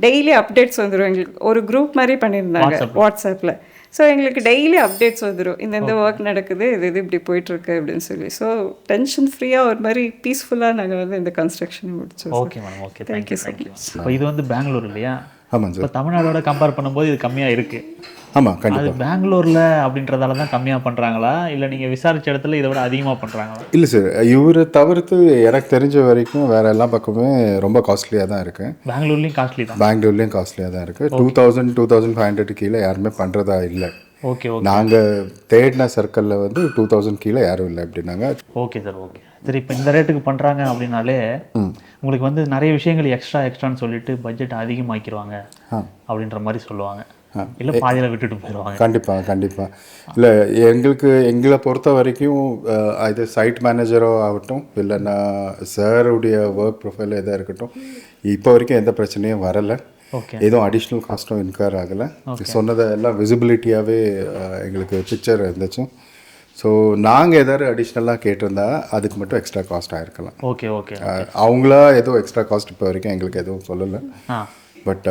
டெய்லி அப்டேட்ஸ் வந்துடும். எங்களுக்கு ஒரு குரூப் மாதிரி பண்ணியிருந்தாங்க வாட்ஸ்அப்பில். ஸோ எங்களுக்கு டெய்லி அப்டேட்ஸ் வந்துடும், இந்த ஒர்க் நடக்குது, இது இப்படி போயிட்டுருக்கு அப்படின்னு சொல்லி. ஸோ டென்ஷன் ஃப்ரீயாக ஒரு மாதிரி பீஸ்ஃபுல்லாக நாங்கள் வந்து இந்த கன்ஸ்ட்ரக்ஷன் முடிச்சோம். Okay madam, okay, thank you so much. இப்போ இது வந்து பெங்களூர் இல்லையா? ஆமாம் சார். இப்போ தமிழ்நாடோட கம்பேர் பண்ணும்போது இது கம்மியாக இருக்குது. ஆமாம், கண்டிப்பாக. அது பெங்களூரில் அப்படின்றதால தான் கம்மியாக பண்ணுறாங்களா, இல்லை நீங்கள் விசாரித்த இடத்துல இதை விட அதிகமாக பண்ணுறாங்களா? இல்லை சார், இவரை தவிர்த்து எனக்கு தெரிஞ்ச வரைக்கும் வேறு எல்லா பக்கமே ரொம்ப காஸ்ட்லியாக தான் இருக்குது. பெங்களூர்லேயும் காஸ்ட்லி தான். பெங்களூர்லேயும் காஸ்ட்லியாக தான் இருக்குது. 2500 கீழே யாருமே பண்ணுறதா இல்லை. ஓகே, நாங்கள் தேடின சர்க்கிளில் வந்து 2000 கீழே யாரும் இல்லை அப்படின்னாங்க. Okay sir, okay. சரி இப்போ இந்த ரேட்டுக்கு பண்ணுறாங்க அப்படின்னாலே உங்களுக்கு வந்து நிறைய விஷயங்கள் எக்ஸ்ட்ரான்னு சொல்லிட்டு பட்ஜெட் அதிகமாக்கிடுவாங்க அப்படின்ற மாதிரி சொல்லுவாங்க, இல்லை பாதியில் விட்டுட்டு போயிடுவாங்க. கண்டிப்பாக இல்லை, எங்களை பொறுத்த வரைக்கும் இது சைட் மேனேஜரோ ஆகட்டும் இல்லைன்னா சாருடைய ஒர்க் ப்ரொஃபைல் எதாக இருக்கட்டும், இப்போ வரைக்கும் எந்த பிரச்சனையும் வரலை. எதுவும் அடிஷ்னல் காஸ்ட்டும் இன்கர் ஆகலை. சொன்னதை எல்லாம் விசிபிலிட்டியாகவே எங்களுக்கு பிக்சர் இருந்துச்சு. ஸோ நாங்கள் எதாவது அடிஷ்னலாக கேட்டிருந்தா அதுக்கு மட்டும் எக்ஸ்ட்ரா காஸ்ட் ஆகிருக்கலாம். அவங்களா எதுவும் எக்ஸ்ட்ரா காஸ்ட் இப்போ வரைக்கும் எங்களுக்கு எதுவும் சொல்லலை. பட்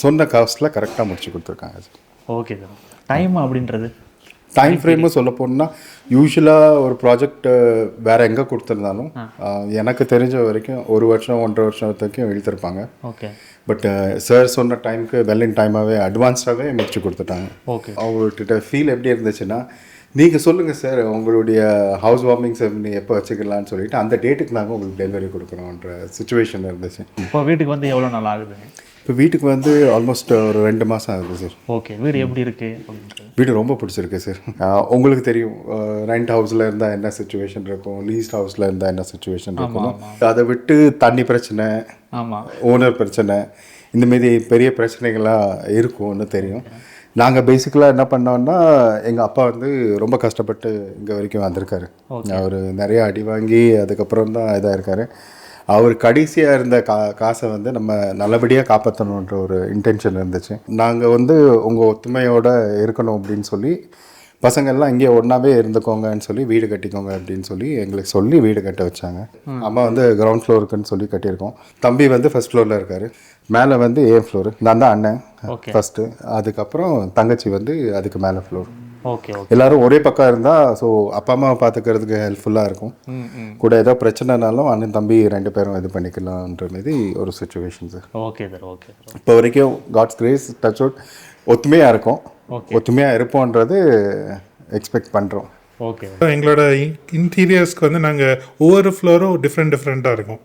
சொன்ன காஸ்ட்டில் கரெக்டாக முடிச்சு கொடுத்துருக்காங்க சார். Okay sir. டைம் அப்படின்றது டைம் ஃப்ரேமும் சொல்ல போனால் யூஸ்வலாக ஒரு ப்ராஜெக்ட் வேறு எங்கே கொடுத்துருந்தாலும் எனக்கு தெரிஞ்ச வரைக்கும் 1 வருஷம் 1.5 வருஷத்துக்கும் இழுத்துருப்பாங்க. பட் சார் சொன்ன டைமுக்கு வெல்லின் டைமாகவே அட்வான்ஸ்டாகவே முடிச்சு கொடுத்துட்டாங்க. அவங்கள்ட்ட ஃபீல் எப்படி இருந்துச்சுன்னா, நீங்கள் சொல்லுங்கள் சார் உங்களுடைய ஹவுஸ் வார்மிங் செரமனி எப்போ வச்சுக்கலான்னு சொல்லிட்டு அந்த டேட்டுக்கு நாங்கள் உங்களுக்கு டெலிவரி கொடுக்குறோன்ற சுச்சுவேஷன் இருந்துச்சு. இப்போ வீட்டுக்கு வந்து எவ்வளோ நாள் ஆகுது? இப்போ வீட்டுக்கு வந்து ஆல்மோஸ்ட் ஒரு 2 மாதம் ஆகுது சார். வீடு எப்படி இருக்கு? வீடு ரொம்ப பிடிச்சிருக்கு சார். உங்களுக்கு தெரியும் ரெண்ட் ஹவுஸில் இருந்தால் என்ன சுச்சுவேஷன் இருக்கும், லீஸ்ட் ஹவுஸில் இருந்தால் என்ன சுச்சுவேஷன் இருக்கும். அதை விட்டு தண்ணி பிரச்சனை, ஓனர் பிரச்சனை, இந்தமாரி பெரிய பிரச்சனைகள்லாம் இருக்கும்னு தெரியும். நாங்கள் பேசிக்கலாக என்ன பண்ணோன்னா, எங்கள் அப்பா வந்து ரொம்ப கஷ்டப்பட்டு இங்கே வரைக்கும் வந்திருக்காரு. அவர் நிறைய அடி வாங்கி அதுக்கப்புறம் தான் இதாக இருக்கார். அவர் கடைசியாக இருந்த காசை வந்து நம்ம நல்லபடியாக காப்பாற்றணுன்ற ஒரு இன்டென்ஷன் இருந்துச்சு. நாங்கள் வந்து உங்கள் ஒத்துமையோடு இருக்கணும் அப்படின்னு சொல்லி பசங்கள்லாம் இங்கே ஒன்றாவே இருந்துக்கோங்கன்னு சொல்லி வீடு கட்டிக்கோங்க அப்படின்னு சொல்லி எங்களுக்கு சொல்லி வீடு கட்ட வச்சாங்க. அம்மா வந்து கிரவுண்ட் ஃப்ளோருக்குன்னு சொல்லி கட்டியிருக்கோம். தம்பி வந்து ஃபர்ஸ்ட் ஃப்ளோரில் இருக்கார். மேலே வந்து ஏ ஃப்ளோரு, நான் தான் அண்ணன் ஃபஸ்ட்டு. அதுக்கப்புறம் தங்கச்சி வந்து அதுக்கு மேலே ஃப்ளோர். எல்லாரும் ஒரே பக்கம் இருந்தால் ஸோ அப்பா அம்மாவை பார்த்துக்கிறதுக்கு ஹெல்ப்ஃபுல்லாக இருக்கும். கூட ஏதோ பிரச்சனைனாலும் அண்ணன் தம்பி 2 பேரும் இது பண்ணிக்கலான்ற மாதிரி ஒரு சுச்சுவேஷன் சார். இப்போ வரைக்கும் காட்ஸ் கிரேஸ் டச் அவுட் ஒத்துமையாக இருக்கும், ஒத்துமையாக இருப்போன்றது எக்ஸ்பெக்ட் பண்ணுறோம். எங்களோட இன்டீரியர்ஸ்க்கு வந்து நாங்கள் ஒவ்வொரு ஃப்ளோரும் டிஃப்ரெண்ட்டாக இருக்கும்.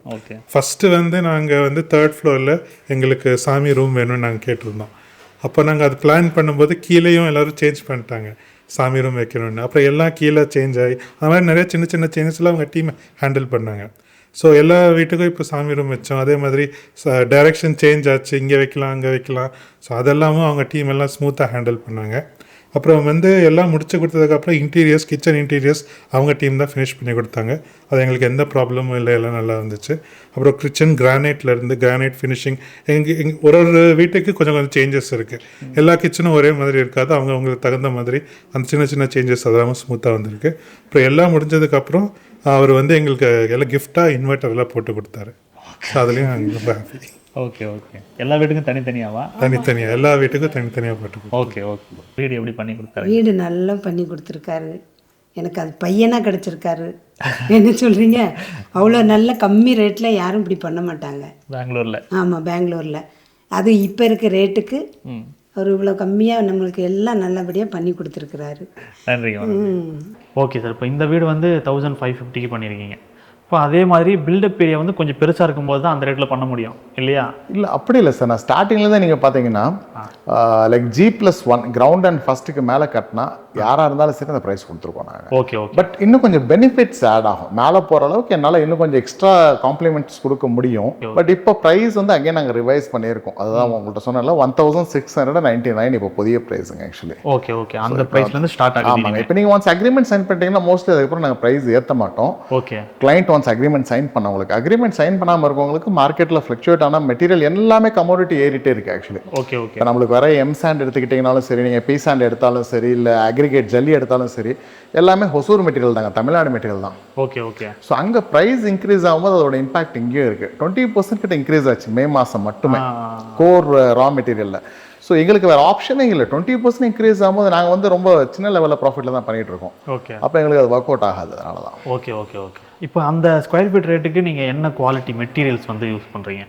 ஃபஸ்ட்டு வந்து நாங்கள் வந்து 3rd ஃப்ளோரில் எங்களுக்கு சாமி ரூம் வேணும்னு நாங்கள் கேட்டிருந்தோம். அப்போ நாங்கள் அது பிளான் பண்ணும்போது கீழேயும் எல்லோரும் சேஞ்ச் பண்ணிட்டாங்க, சாமி ரூம் வைக்கணும்னு. அப்புறம் எல்லாம் கீழே சேஞ்ச் ஆகி அது மாதிரி நிறைய சின்ன சின்ன சேஞ்சஸ்லாம் அவங்க டீம் ஹேண்டில் பண்ணாங்க. ஸோ எல்லா வீட்டுக்கும் இப்போ சாமி ரூம் வச்சோம். அதே மாதிரி டைரெக்ஷன் சேஞ்ச் ஆச்சு, இங்கே வைக்கலாம் அங்கே வைக்கலாம். ஸோ அதெல்லாமும் அவங்க டீம் எல்லாம் ஸ்மூத்தாக ஹேண்டில் பண்ணாங்க. அப்புறம் வந்து எல்லாம் முடிச்சு கொடுத்ததுக்கப்புறம் இன்டீரியர்ஸ், கிச்சன் இன்டீரியர்ஸ் அவங்க டீம் தான் ஃபினிஷ் பண்ணி கொடுத்தாங்க. அது எங்களுக்கு எந்த ப்ராப்ளமும் இல்லை, எல்லாம் நல்லா வந்துச்சு. அப்புறம் கிச்சன் கிரானைட்லேருந்து கிரானைட் ஃபினிஷிங் ஒரு வீட்டுக்கு கொஞ்சம் கொஞ்சம் சேஞ்சஸ் இருக்குது. எல்லா கிச்சனும் ஒரே மாதிரி இருக்காது, அவங்களுக்கு தகுந்த மாதிரி அந்த சின்ன சின்ன சேஞ்சஸ் அதெல்லாம் ஸ்மூத்தாக வந்திருக்கு. அப்புறம் எல்லாம் முடிஞ்சதுக்கப்புறம் அவர் வந்து எங்களுக்கு எல்லாம் கிஃப்டாக இன்வெர்ட்டர்லாம் போட்டு கொடுத்தாரு. ஸோ அதுலேயும் ரொம்ப ஹாப்பி. எல்லா வீட்டுக்கும் தனித்தனியாவா? தனித்தனியாக, எல்லா வீட்டுக்கும் தனித்தனியாக போட்டு. வீடு எப்படி பண்ணி கொடுத்தாரு? வீடு நல்லா பண்ணி கொடுத்துருக்காரு. எனக்கு அது பையனாக கிடச்சிருக்காரு. என்ன சொல்கிறீங்க? அவ்வளோ நல்ல கம்மி ரேட்டில் யாரும் இப்படி பண்ண மாட்டாங்க பெங்களூரில். ஆமாம், பெங்களூரில். அது இப்போ இருக்க ரேட்டுக்கு அவர் இவ்வளோ கம்மியாக நம்மளுக்கு எல்லாம் நல்லபடியாக பண்ணி கொடுத்துருக்குறாரு. நன்றிங்க. சார். இப்போ இந்த வீடு வந்து 1550க்கு பண்ணியிருக்கீங்க. இப்போ அதே மாதிரி பில்டப் ஏரியா வந்து கொஞ்சம் பெருசாக இருக்கும்போது தான் அந்த ரேட்டில் பண்ண முடியும் இல்லையா? இல்லை, அப்படி இல்லை சார். நான் ஸ்டார்டிங்கில் தான் நீங்கள் பார்த்தீங்கன்னா லைக் G+1 கிரவுண்ட் அண்ட் ஃபஸ்ட்டுக்கு மேலே கட்டினா யாராக இருந்தாலும் சரி அந்த ப்ரைஸ் கொடுத்துருக்கோம் நாங்கள். பட் இன்னும் கொஞ்சம் பெனிஃபிட்ஸ் ஆட் ஆகும். மேலே போகிற அளவுக்கு என்னால் இன்னும் கொஞ்சம் எக்ஸ்ட்ரா காம்ப்ளிமெண்ட்ஸ் கொடுக்க முடியும். பட் இப்போ ப்ரைஸ் வந்து அகைன் நாங்கள் ரிவைஸ் பண்ணியிருக்கோம். அதுதான் உங்கள்கிட்ட சொன்னால 1699 இப்போ புதிய ப்ரைஸுங்க ஆக்சுவலி. அந்த ப்ரைஸ்லேருந்து ஸ்டார்ட் ஆகும். ஆமாங்க. இப்போ நீங்கள் ஒன்ஸ் அக்ரிமெண்ட் சைன் பண்ணிட்டீங்கன்னா மோஸ்ட்லி அதுக்கப்புறம் நாங்கள் ப்ரைஸ் ஏற்ற மாட்டோம். கிளைண்ட் அக்ரிமெண்ட் சைன் பண்ணவங்களுக்கு, அக்ரிமெண்ட் சைன் பண்ணாமல் இருக்கவங்களுக்கு மார்க்கெட்டில் ஃப்ளக்சுவேட் ஆனால் மெட்டீரியல் எல்லாமே கமோடிட்டி ஏறிட்டே இருக்கு ஆக்சுவலி. இப்போ நம்மளுக்கு வர எம் சாண்ட் எடுத்துக்கிட்டிங்கனாலும் சரி, நீங்கள் பி சாண்ட் எடுத்தாலும் சரி, இல்லை அக்ரிகேட் ஜல்லி எடுத்தாலும் சரி, எல்லாமே ஹொசூர் மெட்டீரியல் தாங்க, தமிழ்நாடு மெட்டீரியல் தான். ஸோ அங்கே ப்ரைஸ் இன்க்ரீஸ் ஆகும்போது அதோட இம்பாக்ட் இங்கேயும் இருக்குது. 20% கிட்ட இன்க்ரீஸ் ஆச்சு மே மாதம் மட்டுமே கோர் ரா மெட்டீரியலில். ஸோ எங்களுக்கு வேறு ஆப்ஷனே இல்லை. 20% இன்க்ரீஸ் ஆகும்போது நாங்கள் வந்து ரொம்ப சின்ன லெவலில் ப்ராஃபிட்டில் தான் பண்ணிகிட்டு இருக்கோம். அப்போ எங்களுக்கு அது ஒர்க் அவுட் ஆகாது. அதனால தான். இப்போ அந்த ஸ்கொயர் ஃபீட் ரேட்டுக்கு நீங்கள் என்ன குவாலிட்டி மெட்டீரியல்ஸ் வந்து யூஸ் பண்ணுறீங்க?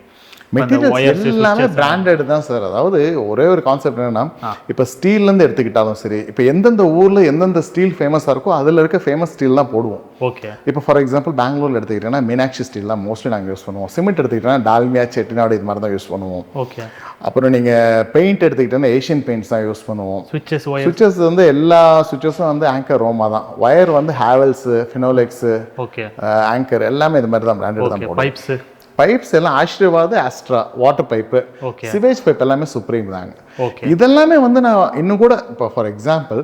மெட்டீரியல்ஸ் எல்லாமே பிராண்டட் தான் சார். அதாவது ஒரே ஒரு கான்செப்ட் என்னன்னா, இப்போ ஸ்டீல்லேருந்து எடுத்துக்கிட்டாலும் சரி, இப்போ எந்தெந்த ஊரில் எந்தெந்த ஸ்டீல் ஃபேமஸாக இருக்கோ அதில் இருக்க ஃபேமஸ் ஸ்டீல் தான் போடுவோம். ஓகே. இப்போ ஃபார் எக்ஸாம்பிள் பெங்களூரில் எடுத்துக்கிட்டீங்கன்னா மீனாட்சி ஸ்டீல் தான் மோஸ்ட்லி நாங்கள் யூஸ் பண்ணுவோம். சிமெண்ட் எடுத்துக்கிட்டோன்னா டால்மியா, செட்டிநாடு இது மாதிரி தான் யூஸ் பண்ணுவோம். ஓகே. அப்புறம் நீங்கள் பெயிண்ட் எடுத்துக்கிட்டோன்னா ஏஷியன் பெயிண்ட்ஸ் தான் யூஸ் பண்ணுவோம். சுவிட்சஸ் வந்து எல்லா சுவிட்சஸும் வந்து ஆங்கர் ரோமா தான். வயர் வந்து ஹேவல்ஸு, ஃபினோலெக்ஸு, ஓகே, ஆங்கர் எல்லாமே இது மாதிரி தான் பிராண்டட் தான் போடுவோம். பைப்ஸ் எல்லாம் Ashirvad, Astral, water pipe, sewage pipe எல்லாமே சுப்ரீம் தாங்க. இதெல்லாமே வந்து நான் இன்னும் கூட இப்போ ஃபார் எக்ஸாம்பிள்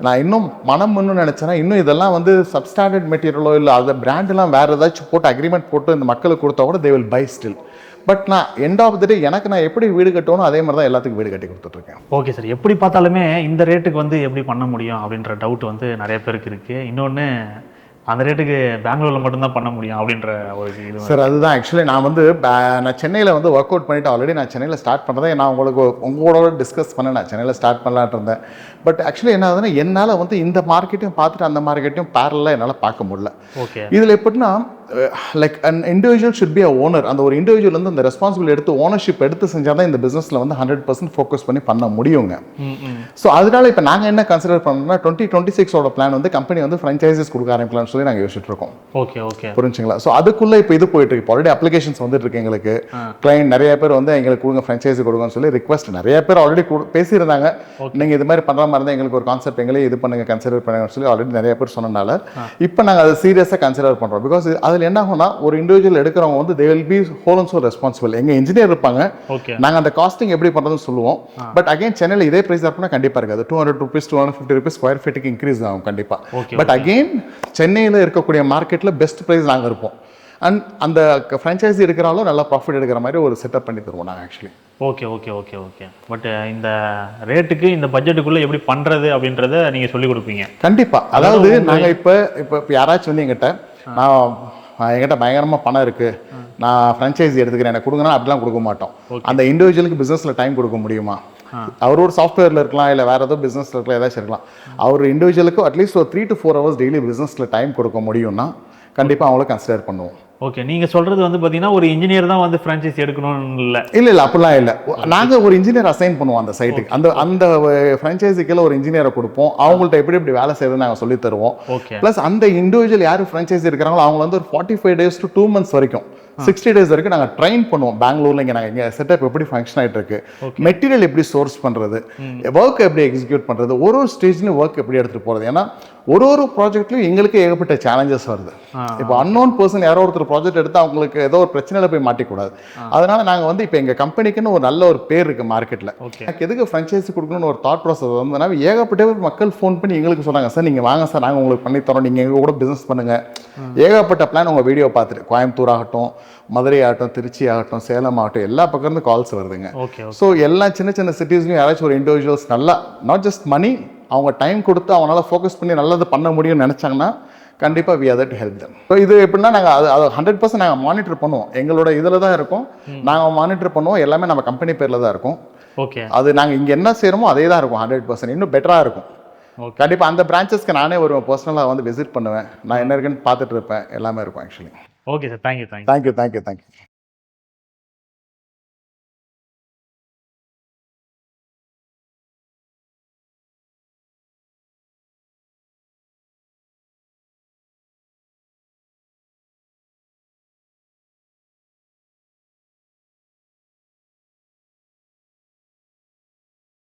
நான் இன்னும் மனம் இன்னும் நினச்சேன்னா இன்னும் இதெல்லாம் வந்து சப்ஸ்டாண்டர்ட் மெட்டீரியலோ இல்லை அதை பிராண்டெல்லாம் வேறு ஏதாச்சும் போட்டு அக்ரிமெண்ட் போட்டு இந்த மக்களுக்கு கொடுத்தா கூட they will buy still. But நான் எண்ட் ஆஃப் த டே எனக்கு நான் எப்படி வீடு கட்டணும் அதே மாதிரி தான் எல்லாத்துக்கும் வீடு கட்டி கொடுத்துட்ருக்கேன். Okay sir. எப்படி பார்த்தாலுமே இந்த ரேட்டுக்கு வந்து எப்படி பண்ண முடியும் அப்படின்ற டவுட் வந்து நிறைய பேருக்கு இருக்குது. இன்னொன்று அந்த ரேட்டுக்கு பெங்களூரில் மட்டும்தான் பண்ண முடியும் அப்படின்ற ஒரு இது சார். அதுதான் ஆக்சுவலி நான் வந்து நான் சென்னையில் வந்து ஒர்க் அவுட் பண்ணிவிட்டு ஆல்ரெடி நான் சென்னையில் ஸ்டார்ட் பண்ணுறதை நான் உங்களுக்கு உங்களோட டிஸ்கஸ் பண்ணேன். நான் சென்னையில் ஸ்டார்ட் பண்ணலான்ட்டு இருந்தேன். பட் ஆக்சுவலி என்ன ஆகுதுன்னா என்னால் வந்து இந்த மார்க்கெட்டையும் பார்த்துட்டு அந்த மார்க்கெட்டையும் பேரலாக என்னால் பார்க்க முடியல. ஓகே. இதில் எப்படின்னா like an individual should be a owner. அந்த ஒரு இண்டிவிஜுவல் வந்து அந்த ரெஸ்பான்சிபிள் எடுத்து ஓனர்ஷிப் எடுத்து செஞ்சால் தான் இந்த பிஸ்னஸில் வந்து 100% ஃபோக்கஸ் பண்ணி பண்ண முடியுங்க. ஸோ அதனால இப்போ நாங்கள் என்ன கன்சிடர் பண்ணோம்னா 2026 பிளான் வந்து கம்பெனி வந்து ஃப்ரான்ச்சைசஸ் கொடுக்க ஆரம்பிக்கலாம்னு சொல்லி நாங்கள் யோசிச்சுட்டு இருக்கோம். ஓகே. ஓகே. புரிஞ்சுங்களா? ஸோ அதுக்குள்ளே இப்போ இது போயிட்டு இருக்கு. ஆல்ரெடி அப்ளிகேஷன்ஸ் வந்துட்டு இருக்கு. எங்களுக்கு கிளைண்ட் நிறைய பேர் வந்து எங்களுக்கு கொடுங்க ஃப்ரான்ச்சைஸி கொடுங்கன்னு சொல்லி ரிக்வஸ்ட் நிறைய பேர் ஆல்ரெடி பேசியிருந்தாங்க. நீங்கள் இது மாதிரி பண்ணுற மாதிரி இருந்தால் எங்களுக்கு ஒரு கான்செப்ட் எங்களே இது பண்ணுங்க கன்சிடர் பண்ணுங்கன்னு சொல்லி ஆல்ரெடி நிறைய பேர் சொன்னனால இப்போ நாங்கள் அதை சீரியஸாக கன்சிடர் பண்ணுறோம். பிகாஸ் அதில் என்ன ஆகும்னா ஒரு இண்டிவிஜுவல் எடுக்கிறவங்க வந்து they will be whole and soul responsible. எங்க இன்ஜினியர் இருப்பாங்க, நாங்க அந்த காஸ்டிங் எப்படி பண்றதுன்னு சொல்லுவோம். பட் அகைன் சென்னையில் இதே பிரைஸ் இருக்குன்னா கண்டிப்பா இருக்காது. 200 rupees 250 rupees ஸ்கொயர் ஃபீட்டுக்கு இன்க்ரீஸ் ஆகும் கண்டிப்பா. பட் அகைன் சென்னையில் இருக்கக்கூடிய மார்க்கெட்ல பெஸ்ட் பிரைஸ் நாங்கள் இருப்போம். அண்ட் அந்த ஃப்ரான்ச்சைஸி எடுக்கிறாலும் நல்லா ப்ராஃபிட் எடுக்கிற மாதிரி ஒரு செட்டப் பண்ணி தருவோம் நாங்கள் actually. Okay. Okay. Okay. Okay. But இந்த ரேட்டுக்கு இந்த பட்ஜெட்டுக்குள்ளே எப்படி பண்ணுறது அப்படின்றத நீங்கள் சொல்லிக் கொடுப்பீங்க கண்டிப்பாக. அதாவது நாங்கள் இப்போ யாராச்சும் வந்து என்கிட்ட பயங்கரமாக பணம் இருக்குது, நான் ஃப்ரான்ச்சைஸி எடுத்துக்கிறேன் எனக்கு கொடுங்கன்னா அப்படிலாம் கொடுக்க மாட்டோம். அந்த இண்டிவிஜுவலுக்கு பிஸ்னஸில் டைம் கொடுக்க முடியுமா? அவர் ஒரு சாஃப்ட்வேரில் இருக்கலாம், இல்லை வேறு ஏதோ பிஸ்னஸில் இருக்கலாம், ஏதாச்சும் இருக்கலாம். அவர் இண்டிவிஜுவலுக்கு அட்லீஸ்ட் ஒரு 3 to 4 hours டெய்லி பிஸ்னஸில் டைம் கொடுக்க முடியும்னா கண்டிப்பாக அவங்கள கன்சிடர் பண்ணுவோம். ஓகே. நீங்கள் சொல்கிறது வந்து பார்த்தீங்கன்னா ஒரு இன்ஜினியர் தான் வந்து ஃப்ரான்ச்சைஸி எடுக்கணும்னு இல்லை அப்படிலாம் இல்லை. நாங்கள் ஒரு இன்ஜினியர் அசைன் பண்ணுவோம் அந்த சைட்டுக்கு. அந்த ஃப்ரான்ச்சைஸிக்கெல்லாம் ஒரு இன்ஜினியரை கொடுப்போம். அவங்கள்ட்ட எப்படி வேலை செய்யறதுன்னு நாங்கள் சொல்லி தருவோம். ப்ளஸ் அந்த இண்டிவிஜுவல் யார் ஃப்ரான்ச்சைஸி இருக்கிறாங்களோ அவங்க வந்து ஒரு 45 days to 2 months வரைக்கும் 60 days வரைக்கும் நாங்கள் ட்ரெயின் பண்ணுவோம். பெங்களூர்ல இங்கே செட்டப் எப்படி ஃபங்க்ஷன் ஆகிட்டு இருக்கு, மெட்டீரியல் எப்படி சோர்ஸ் பண்ணுறது, ஒர்க் எப்படி எக்ஸிக்யூட் பண்ணுறது, ஒரு ஸ்டேஜ்லையும் ஒர்க் எப்படி எடுத்துகிட்டு போகிறது. ஏன்னா ஒரு ப்ராஜெக்ட்லையும் எங்களுக்கு ஏகப்பட்ட சேலஞ்சஸ் வருது. இப்போ அன்னோன் பர்சன் யாரோ ஒருத்தர் ப்ராஜெக்ட் எடுத்து அவங்களுக்கு ஏதோ ஒரு பிரச்சனையில் போய் மாட்டிக்கூடாது. அதனால நாங்கள் வந்து இப்போ எங்கள் கம்பெனிக்குன்னு ஒரு நல்ல ஒரு பேர் இருக்குது மார்க்கெட்டில். எனக்கு எதுக்கு ஃப்ரான்ச்சைஸி கொடுக்கணும்னு ஒரு தாட் ப்ராசஸ் வந்ததுனா ஏகப்பட்ட பேர் மக்கள் ஃபோன் பண்ணி எங்களுக்கு சொன்னாங்க, சார் நீங்கள் வாங்க சார் நாங்கள் உங்களுக்கு பண்ணித்தரோம், நீங்கள் எங்கள் கூட பிஸ்னஸ் பண்ணுங்கள். ஏகப்பட்ட பிளான் உங்கள் வீடியோ பார்த்துட்டு கோயம்புத்தூர் ஆகட்டும், மதுரை ஆகட்டும், திருச்சி ஆகட்டும், சேலம் ஆகட்டும், எல்லா பக்கம் இருந்து கால்ஸ் வருதுங்க. ஸோ எல்லா சின்ன சின்ன சிட்டிஸ்லையும் யாராச்சும் ஒரு இண்டிவிஜுவல்ஸ் நல்லா நாட் ஜஸ்ட் மணி அவங்க டைம் கொடுத்து அவங்களால ஃபோக்கஸ் பண்ணி நல்லது பண்ண முடியும்னு நினச்சாங்கன்னா கண்டிப்பாக we are there to help them. So இது எப்படின்னா நாங்கள் அது 100% நாங்கள் மானிட்டர் பண்ணுவோம். எங்களோட இதில் தான் இருக்கும், நாங்கள் மானிட்டர் பண்ணுவோம். எல்லாமே நம்ம கம்பெனி பேரில் தான் இருக்கும். ஓகே. அது நாங்கள் இங்கே என்ன செய்கிறோமோ அதே தான் இருக்கும். 100% இன்னும் பெட்டராக இருக்கும். கண்டிப்பாக அந்த பிரான்ச்சஸ்க்கு நானே வருவேன், பர்சனலாக வந்து விசிட் பண்ணுவேன், நான் என்ன இருக்குன்னு பார்த்துட்டு இருப்பேன், எல்லாமே இருக்கும் actually. Okay sir. Thank you. Thank you.